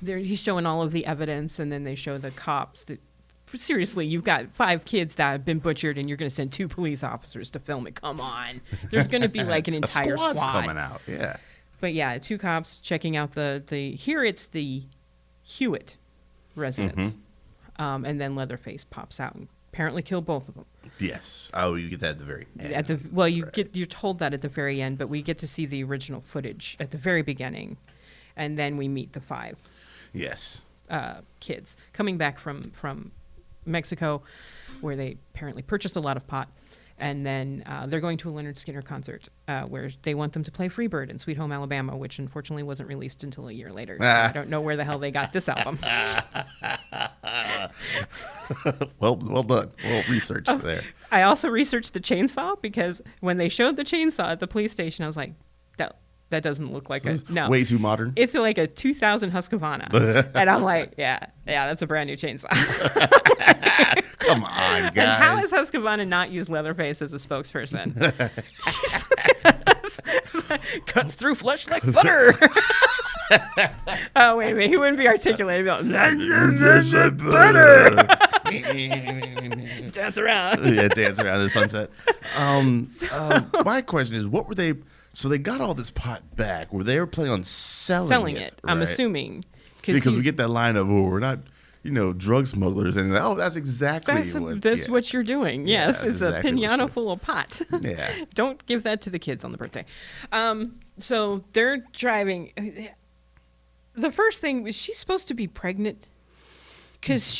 he's showing all of the evidence, and then they show the cops that. Seriously, you've got 5 kids that have been butchered, and you're going to send 2 police officers to film it. Come on, there's going to be like an entire a squad's squad coming out. Yeah. But yeah, 2 cops checking out the here it's the Hewitt residence, and then Leatherface pops out and apparently killed both of them. Yes. Oh, you get that at the very end. You're told that at the very end, but we get to see the original footage at the very beginning, and then we meet the 5 Yes. kids coming back from Mexico, where they apparently purchased a lot of pot. And then they're going to a Leonard Skinner concert where they want them to play Freebird in Sweet Home Alabama, which unfortunately wasn't released until a year later. So I don't know where the hell they got this album. Well done. Well researched there. I also researched the chainsaw because when they showed the chainsaw at the police station, I was like, that doesn't look like no. Way too modern. It's like a 2000 Husqvarna. And I'm like, yeah, that's a brand new chainsaw. Come on, guys. And how has Husqvarna not used Leatherface as a spokesperson? Cuts through flesh like butter. Oh, wait a minute. He wouldn't be articulated. He'd be like, butter. Dance around. Yeah, dance around in the sunset. My question is, what were they... So they got all this pot back. Were they planning on selling it? I'm right? assuming. Because we get that line of, we're not, drug smugglers. And, that's exactly that's what you're doing. Yeah, Yes, that's it's exactly a what pinata you're- full of pot. Yeah. Don't give that to the kids on the birthday. So they're driving. The first thing was she's supposed to be pregnant because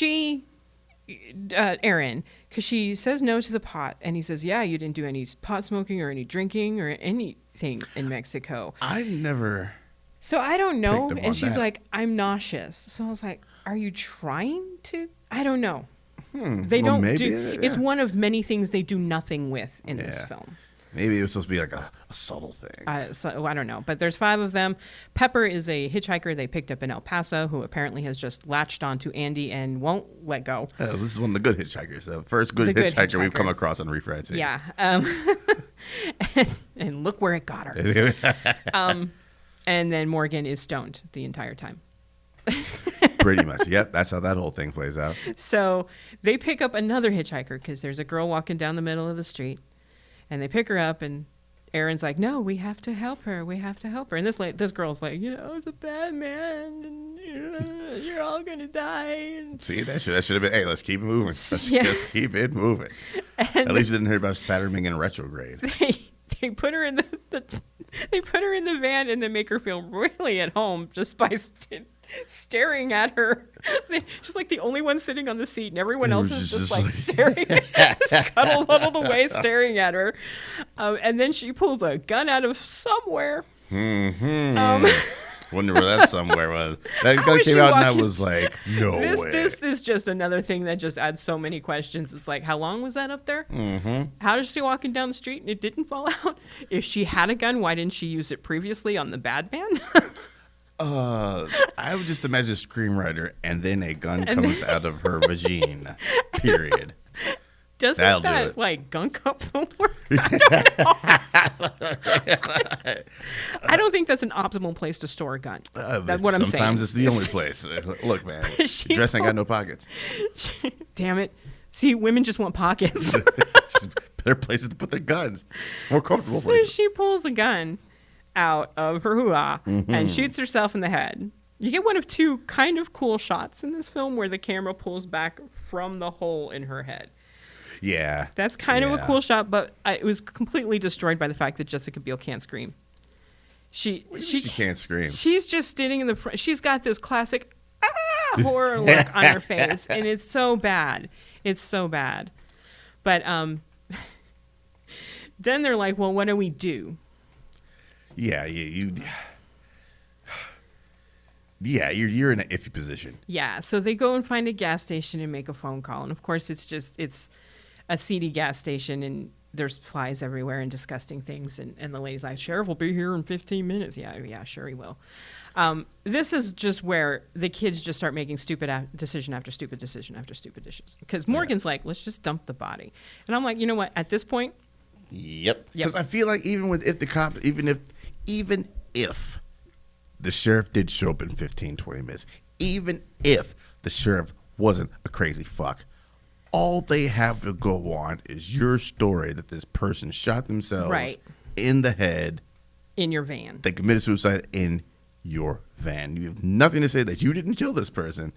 Erin, because she says no to the pot. And he says, yeah, you didn't do any pot smoking or any drinking or anything in Mexico. I've never... So I don't know. picked up on And she's that. like, I'm nauseous. So I was like, are you trying to? I don't know. They well, don't maybe, do. It's one of many things they do nothing with in this Yeah. film. Maybe it was supposed to be like a subtle thing. So I don't know. But there's 5 of them. Pepper is a hitchhiker they picked up in El Paso who apparently has just latched onto Andy and won't let go. This is one of the good hitchhikers. The first good The good hitchhiker we've hitchhiker. come across on Refried series. Yeah. And look where it got her. And then Morgan is stoned the entire time. Pretty much. Yep, that's how that whole thing plays out. So they pick up another hitchhiker because there's a girl walking down the middle of the street. And they pick her up, and Aaron's like, no, we have to help her. We have to help her. And this girl's like, it's a bad man, and you're all going to die. And See, that should have been, hey, let's keep it moving. Let's keep it moving. And At least you didn't hear about Saturn in retrograde. they put her in they put her in the van and then make her feel really at home just by staring at her. She's like the only one sitting on the seat, and everyone else is just like staring, just huddled away, staring at her. And then she pulls a gun out of somewhere. Mm-hmm. Wonder where that somewhere was. That How gun is came she out and I walking- was like, no way. This is just another thing that just adds so many questions. It's like, how long was that up there? Mm-hmm. How is she walking down the street and it didn't fall out? If she had a gun, why didn't she use it previously on the bad man? I would just imagine a screenwriter and then a gun comes out of her vagine. Period. Doesn't That'll do that it. like gunk up the work? I don't think that's an optimal place to store a gun. That's what I'm saying. Sometimes it's the only place. Look, man, She dress ain't got no pockets. Damn it. See, women just want pockets. Just better places to put their guns. More comfortable So places. she pulls a gun out of her hoo-ha and shoots herself in the head. You get one of two kind of cool shots in this film where the camera pulls back from the hole in her head. Yeah. That's kind of a Yeah. cool shot, but it was completely destroyed by the fact that Jessica Biel can't scream. She can't scream. She's just standing in the front. She's got this classic horror look on her face, and it's so bad. It's so bad. But then they're like, well, what do we do? Yeah, you're in an iffy position. Yeah, so they go and find a gas station and make a phone call. And of course, it's a seedy gas station, and there's flies everywhere and disgusting things. And the lady's like, Sheriff will be here in 15 minutes. Yeah, sure he will. This is just where the kids just start making stupid decision after stupid decision after stupid decisions. Because Morgan's like, let's just dump the body. And I'm like, you know what? At this point, Yep. Because I feel like even if the sheriff did show up in 15, 20 minutes, even if the sheriff wasn't a crazy fuck, all they have to go on is your story that this person shot themselves Right. in the head. in your van. They committed suicide in your van. You have nothing to say that you didn't kill this person.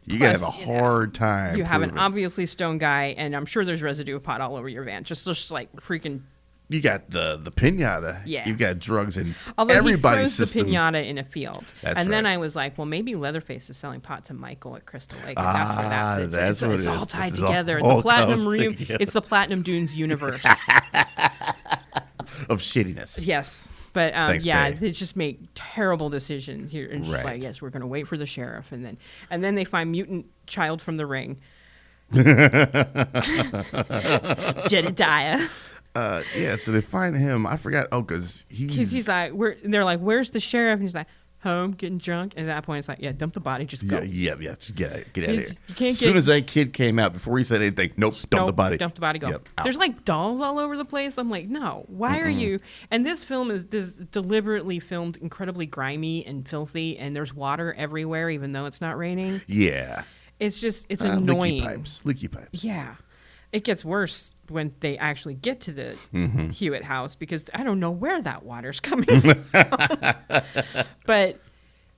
You're going to have a Plus, you know, hard time. You have an proving. obviously stoned guy, and I'm sure there's residue of pot all over your van. Just like freaking. You got the pinata. Yeah. You've got drugs in Although everybody's he throws system. the pinata in a field. That's and then right. I was like, well, maybe Leatherface is selling pot to Michael at Crystal Lake. And that's where that fits. That's what it's it all is. tied This together. all The Platinum comes Room. together. It's the Platinum Dunes universe. Of shittiness. Yes. But Thanks, yeah, Bay. they just make terrible decisions here. And she's Right. like, yes, we're going to wait for the sheriff. And then they find mutant child from the ring. Jedediah. Yeah, so they find him. I forgot. Oh, because Because he's like, they're like, where's the sheriff? And he's like, home, getting drunk. And at that point, it's like, yeah, dump the body, just go. Yeah. Just get out of here. You can't As soon get- as that kid came out, before he said anything, nope, dump the body. Dump the body, go. Yep, out. There's like dolls all over the place. I'm like, no, why are you? And this film is deliberately filmed incredibly grimy and filthy, and there's water everywhere, even though it's not raining. Yeah. It's just, it's annoying. Leaky pipes. Yeah. It gets worse when they actually get to the Hewitt house because I don't know where that water's coming from. But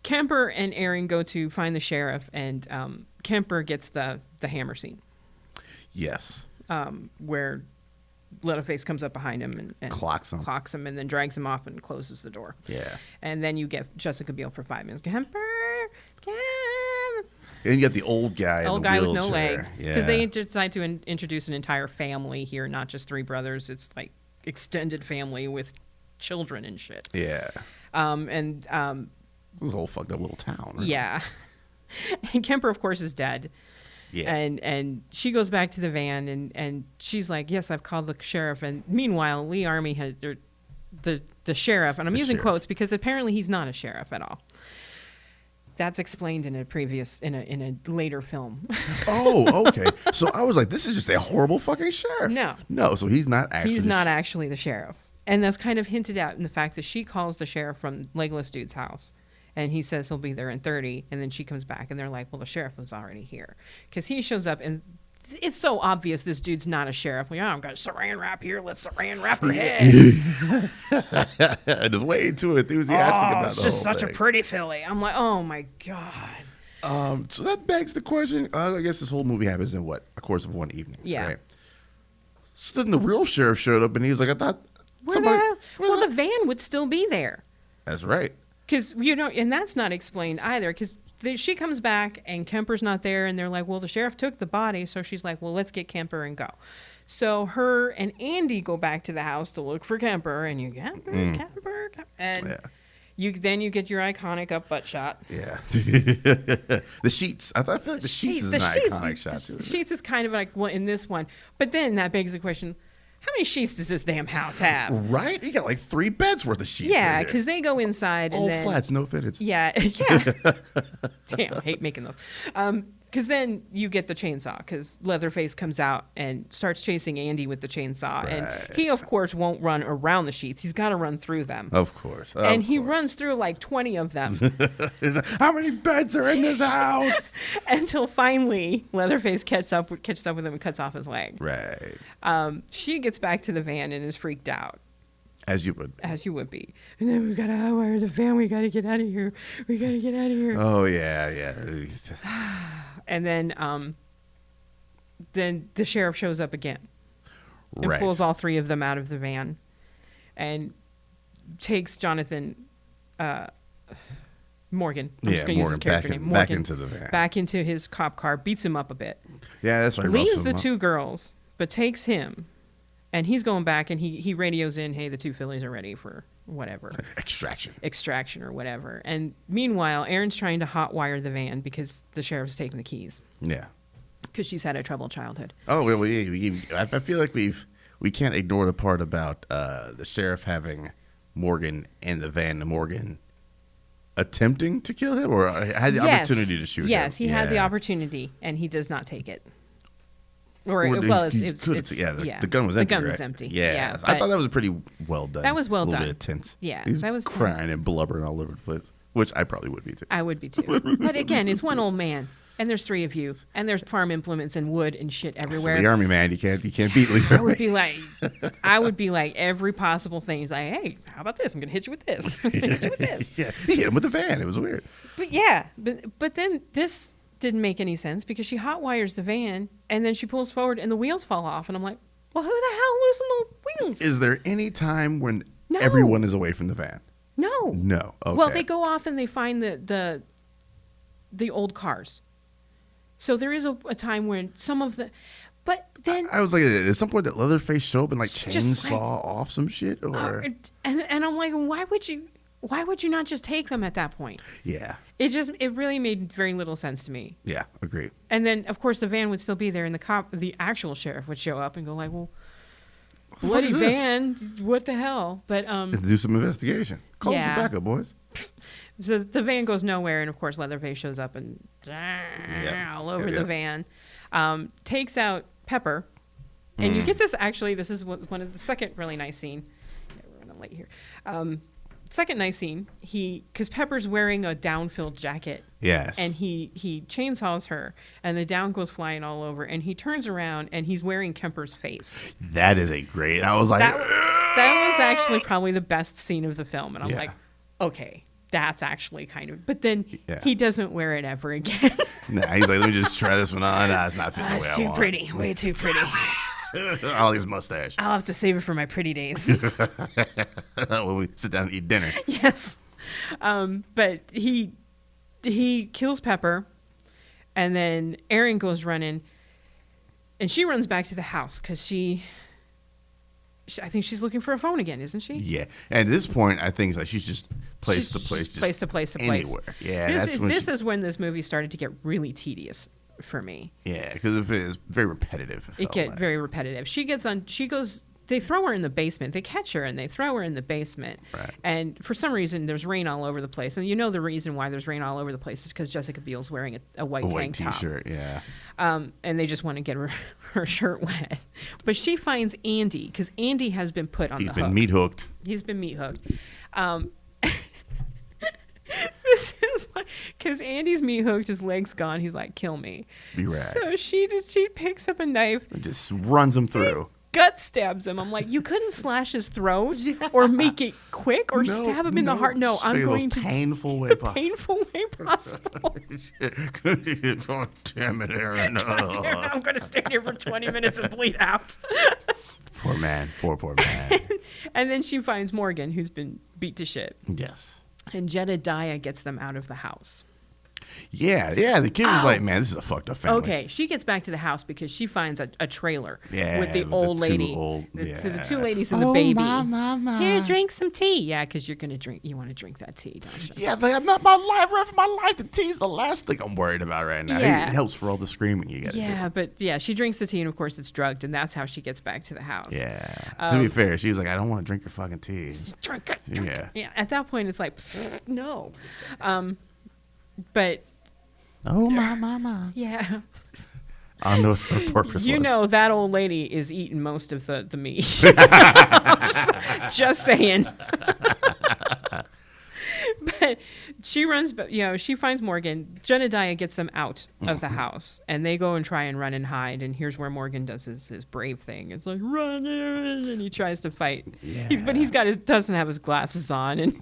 Kemper and Aaron go to find the sheriff, and Kemper gets the hammer scene Yes. where Leatherface comes up behind him and Clocks him. and then drags him off and closes the door. Yeah. And then you get Jessica Biel for 5 minutes. Kemper. And you got the old guy. Old in the guy with wheelchair. no legs. Yeah. Because they decide to introduce an entire family here, not just 3 brothers. It's like extended family with children and shit. Yeah. And It was a whole fucked up little town. Right? yeah. And Kemper, of course, is dead. Yeah. And she goes back to the van and she's like, yes, I've called the sheriff. And meanwhile, Lee Army had the sheriff, and I'm using quotes because apparently he's not a sheriff at all. That's explained in a later film. Oh, okay. So I was like, this is just a horrible fucking sheriff. No. So he's not actually. He's not actually the sheriff, and that's kind of hinted at in the fact that she calls the sheriff from Legless Dude's house, and he says he'll be there in 30, and then she comes back, and they're like, well, the sheriff was already here, because he shows up, and it's so obvious this dude's not a sheriff. Like, oh, I've got a saran wrap here. Let's saran wrap her head. Just way too enthusiastic about It's the just whole such a thing. pretty filly. I'm like, oh my god. So that begs the question. I guess this whole movie happens in what? A course of one evening. Yeah. Right? So then the real sheriff showed up and he was like, I thought The van would still be there. That's right. Because, and that's not explained either. Because she comes back and Kemper's not there. And they're like, well, the sheriff took the body. So she's like, well, let's get Kemper and go. So her and Andy go back to the house to look for Kemper. And you get Kemper. And Then you get your iconic up butt shot. Yeah. The sheets. I feel like the sheets is an iconic shot too. The sheets is kind of like in this one. But then that begs the question, how many sheets does this damn house have? Right? You got like 3 beds worth of sheets. Yeah, because they go inside. All and then, flats, no fitteds. Yeah. Yeah. Damn, I hate making those. Because then you get the chainsaw, because Leatherface comes out and starts chasing Andy with the chainsaw. Right. And he, of course, won't run around the sheets. He's got to run through them. Of course. And he runs through like 20 of them. How many beds are in this house? Until finally Leatherface catches up with him and cuts off his leg. Right. She gets back to the van and is freaked out. As you would. As you would be. And then we got to hotwire the van. We got to get out of here. We got to get out of here. Oh, yeah. And then the sheriff shows up again and Right. pulls all 3 of them out of the van and takes Jonathan Morgan. I'm just going to use his character name. Morgan. Back into the van. Back into his cop car, beats him up a bit. Yeah, that's right. Leaves the 2 girls, but takes him. And he's going back and he radios in, hey, the 2 fillies are ready for whatever. Extraction or whatever. And meanwhile, Erin's trying to hotwire the van because the sheriff's taking the keys. Yeah. Because she's had a troubled childhood. Oh, well, I feel like we can't ignore the part about the sheriff having Morgan in the van, and Morgan attempting to kill him, or had the opportunity to shoot him. Yes, he had the opportunity, and he does not take it. The gun was empty. The gun was empty. Yeah, I thought that was pretty well done. That was well done. A little bit of tense. Yeah, He's that was crying tense. and blubbering all over the place, which I probably would be too. I would be too. But again, it's one old man, and there's 3 of you, and there's farm implements and wood and shit everywhere. So the army man, you can't beat Leroy. I would be like every possible thing. He's like, hey, how about this? I'm gonna hit you with this. I'm gonna hit you with this. Yeah, he hit him with the van. It was weird. But yeah, but then this didn't make any sense because she hot wires the van and then she pulls forward and the wheels fall off, and I'm like, well, who the hell loosened the wheels? Is there any time when everyone is away from the van? No. Okay. Well, they go off and they find the old cars. So there is a time when some of the, but then I was like, at some point, that Leatherface show up and like chainsaw off some shit, or and I'm like, why would you not just take them at that point? Yeah. It really made very little sense to me. Yeah, agreed. And then of course the van would still be there, and the actual sheriff would show up and go like, well, bloody van, what the hell? But do some investigation. Call us for backup, boys. So the van goes nowhere, and of course Leatherface shows up and all over the van, takes out Pepper, and you get this. Actually, this is one of the second really nice scene. We're running late here. Second nice scene. Because Pepper's wearing a down-filled jacket. Yes. And he chainsaws her, and the down goes flying all over, and he turns around, and he's wearing Kemper's face. That is a great. I was like, that was actually probably the best scene of the film, and I'm like, okay, that's actually kind of. But then he doesn't wear it ever again. Nah, he's like, let me just try this one on. Nah, it's not fitting the way I want. It's too pretty. Way too pretty. I like his mustache. I'll have to save it for my pretty days. When we sit down and eat dinner. Yes. But he kills Pepper, and then Erin goes running, and she runs back to the house because I think she's looking for a phone again, isn't she? Yeah. And at this point, I think she's just place to place. Anywhere. Yeah. This is when this movie started to get really tedious for me. Yeah, because it's very repetitive. It gets very repetitive. They throw her in the basement. They catch her and they throw her in the basement. Right. And for some reason, there's rain all over the place. And you know the reason why there's rain all over the place is because Jessica Biel's wearing a white tank top. T-shirt, yeah. And they just want to get her shirt wet. But she finds Andy because Andy has been put on the hook. He's been meat hooked. He's been meat hooked. This is like, because Andy's meat hooked, his leg's gone. He's like, kill me. Be right. So she picks up a knife and just runs him through. Gut stabs him. I'm like, you couldn't slash his throat or make it quick or stab him in the heart. No, I'm going to painful way possible. Painful way possible. God damn it, Aaron. I'm going to stand here for 20 minutes and bleed out. Poor man. Poor man. And then she finds Morgan, who's been beat to shit. Yes. And Jedediah gets them out of the house. Yeah. The kid was like, man, this is a fucked up family. Okay, she gets back to the house because she finds a trailer with the with old the two lady. old- So the yeah. two ladies and the Oh, baby. my. Here, drink some tea. Yeah, because you're gonna drink. You want to drink that tea, don't you? Yeah, I'm not my life, run for my life. The tea's the last thing I'm worried about right now. Yeah. It helps for all the screaming you got to Yeah, but yeah, she drinks the tea, and of course it's drugged, and that's how she gets back to the house. Yeah. To be fair, she was like, I don't want to drink your fucking tea. Drink it. Drink Yeah. it. Yeah. At that point, it's like, no. But Oh, my. yeah, I know what her purpose you was. know that old lady is eating most of the meat. just saying. But she runs, but she finds Morgan. Jedediah gets them out of the house, and they go and try and run and hide. And here's where Morgan does his brave thing. It's like run, and he tries to fight. Yeah. But he's doesn't have his glasses on, and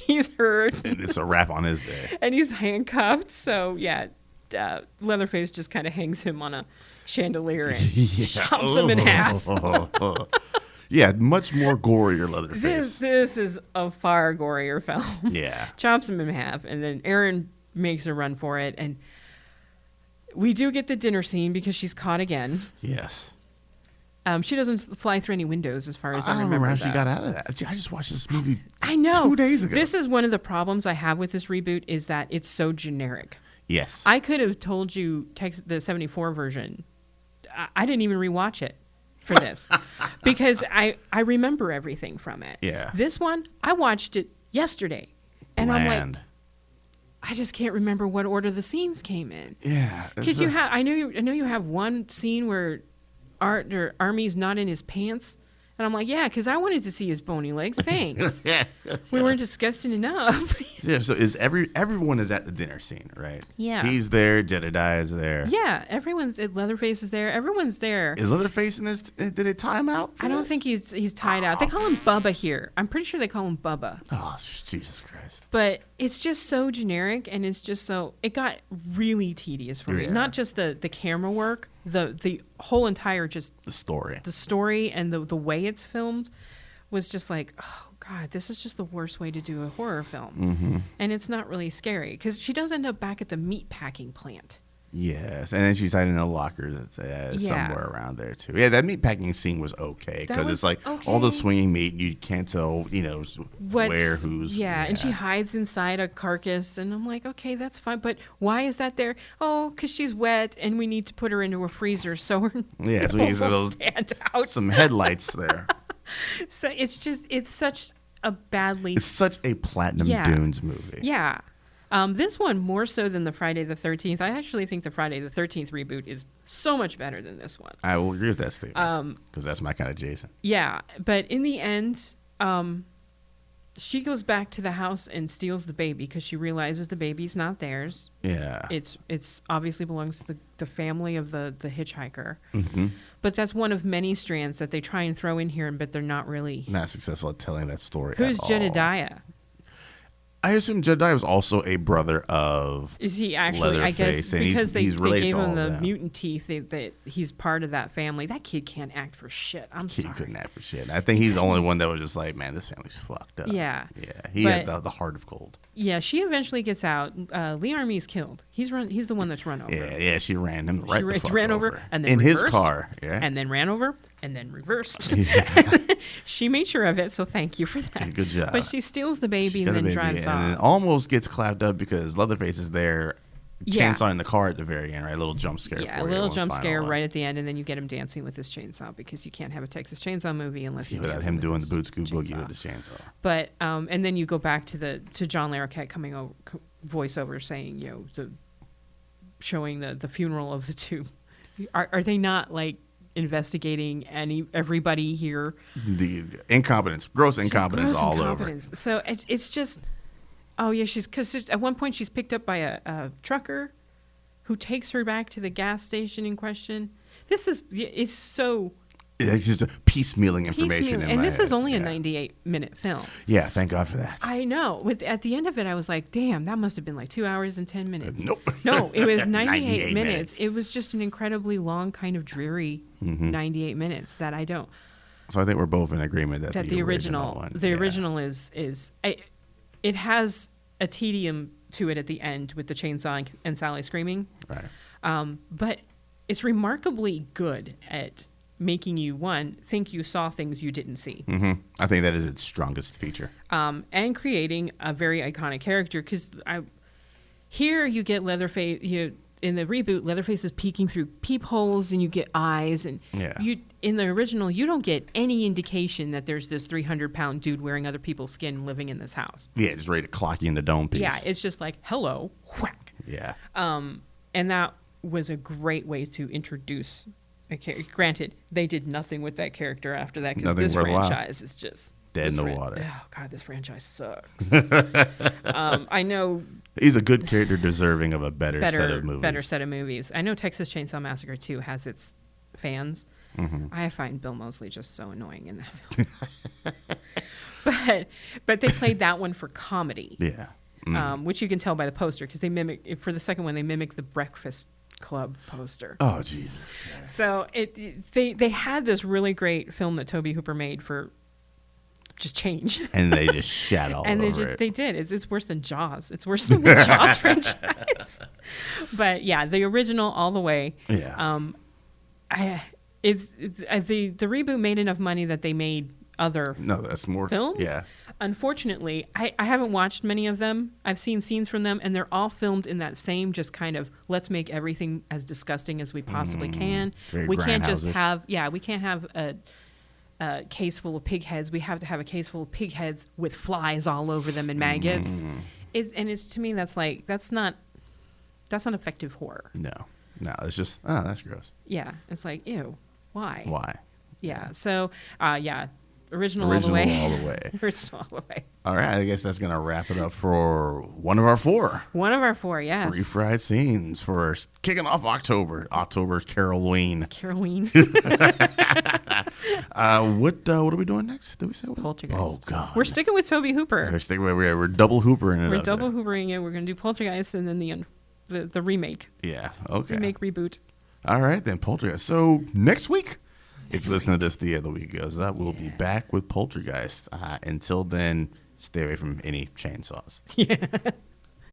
he's hurt, And it's a wrap on his day. and he's handcuffed. So yeah, Leatherface just kind of hangs him on a chandelier and chops him in half. Yeah, much more gorier Leatherface. This is a far gorier film. Yeah. Chops him in half, and then Erin makes a run for it, and we do get the dinner scene because she's caught again. Yes. She doesn't fly through any windows, as far as I I don't remember. remember how she though. got out of that. I just watched this movie I know 2 days ago. This is one of the problems I have with this reboot is that it's so generic. Yes. I could have told you the 74 version. I didn't even rewatch it for this because I remember everything from it. Yeah. This one, I watched it yesterday, and I'm Bland. like, I just can't remember what order the scenes came in. Yeah. Because you have, I know you have one scene where Army's not in his pants, and I'm like, yeah, because I wanted to see his bony legs. Thanks. We weren't disgusting enough. Yeah, so everyone is at the dinner scene, right? Yeah. He's there, Jedediah is there. Yeah, Leatherface is there. Everyone's there. Is Leatherface in this? Did they tie him out? I don't think he's tied out. They call him Bubba here. I'm pretty sure they call him Bubba. Oh, Jesus Christ. But it's just so generic, and it's just so it got really tedious for me. Yeah. Not just the camera work, the whole entire just The story. the story and the way it's filmed was just like, oh God, this is just the worst way to do a horror film. Mm-hmm. And it's not really scary because she does end up back at the meat packing plant. Yes, and then she's hiding in a locker that's somewhere around there too. Yeah, that meatpacking scene was okay because it's like all the swinging meat. You can't tell, where who's. Yeah, and she hides inside a carcass, and I'm like, okay, that's fine, but why is that there? Oh, because she's wet, and we need to put her into a freezer so her Yeah, so nipples we will get stand out. some headlights there. So it's such a badly. It's such a Platinum Dunes movie. Yeah. This one, more so than the Friday the 13th, I actually think the Friday the 13th reboot is so much better than this one. I will agree with that statement because that's my kind of Jason. Yeah, but in the end, she goes back to the house and steals the baby because she realizes the baby's not theirs. Yeah. It's obviously belongs to the family of the hitchhiker. Mm-hmm. But that's one of many strands that they try and throw in here, but they're not really. Not successful at telling that story. Who's at all. Jedediah? I assume Jedediah was also a brother of. Is he actually? I guess Leatherface, and because he's they related gave to all him of the them. mutant teeth, that he's part of that family. That kid can't act for shit. I'm He sorry. couldn't act for shit. I think he's the only one that was just like, man, this family's fucked up. Yeah. Yeah. He had the heart of gold. Yeah, she eventually gets out. Lee Army's killed. He's the one that's run over. Yeah. She ran him right the fuck ran over and then in reversed, his car. Yeah. and then ran over and then reversed. Yeah. She made sure of it, so thank you for that. Good job. But she steals the baby She's and got a then baby, drives and then off. almost gets clapped up because Leatherface is there. Yeah. Chainsaw in the car at the very end, right? A little jump scare. Yeah, for a you little on jump final scare one. right at the end, and then you get him dancing with his chainsaw because you can't have a Texas Chainsaw movie unless he's Without dancing him with doing the his boot scoop boogie chainsaw. with the chainsaw. But and then you go back to John Larroquette coming over, voiceover saying, showing the funeral of the two. Are they not like investigating everybody here? The incompetence, gross incompetence Gross all incompetence. So it's just, oh yeah, because at one point she's picked up by a trucker who takes her back to the gas station in question. It's so over. It's just a piecemealing information piecemeal, in and my this head. is only a Yeah. 98-minute film. Yeah, thank God for that. I know. At the end of it, I was like, damn, that must have been like 2 hours and 10 minutes. Nope. No, it was 98 98 minutes. minutes. It was just an incredibly long, kind of dreary 98 minutes that I don't. So I think we're both in agreement that That the original one. is it has a tedium to it at the end with the chainsaw and Sally screaming. Right. But it's remarkably good at making you, one, think you saw things you didn't see. Mm-hmm. I think that is its strongest feature. And creating a very iconic character. Because here you get Leatherface, in the reboot, Leatherface is peeking through peepholes and you get eyes. And in the original, you don't get any indication that there's this 300-pound dude wearing other people's skin living in this house. Yeah, just ready to clock you in the dome piece. Yeah, it's just like, hello, whack. Yeah. And that was a great way to introduce a character. Granted, they did nothing with that character after that because this franchise is just dead in the water. Oh God, this franchise sucks. I know he's a good character, deserving of a better set of movies. Better set of movies. I know Texas Chainsaw Massacre 2 has its fans. Mm-hmm. I find Bill Moseley just so annoying in that film. but they played that one for comedy. Yeah. Which you can tell by the poster because they mimic for the second one. They mimic the Breakfast Club poster. Oh Jesus Christ. So they had this really great film that Tobe Hooper made for just change, and they just shat all and over it. They did. It's worse than Jaws. It's worse than the Jaws franchise. But yeah, the original all the way. Yeah. The reboot made enough money that they made other that's more films. Yeah. Unfortunately, I haven't watched many of them. I've seen scenes from them, and they're all filmed in that same just kind of let's make everything as disgusting as we possibly can. We can't just have we can't have a case full of pig heads. We have to have a case full of pig heads with flies all over them and maggots. It's to me that's not effective horror. No, it's just that's gross. Yeah, it's like ew. Why? Why? Yeah. So Original all the way. Original all the way. All right, I guess that's going to wrap it up for one of our four. One of our four, yes. Refried scenes for kicking off October Carolween. What are we doing next? Did we say what? Poltergeist. Oh, God. We're sticking with Tobe Hooper. We're double hoopering it. We're double hoopering it. We're going to do Poltergeist and then the remake. Yeah, okay. Remake, reboot. All right, then Poltergeist. So next week, if you listen to this the other week goes up, we'll be back with Poltergeist. Until then, stay away from any chainsaws. Yeah.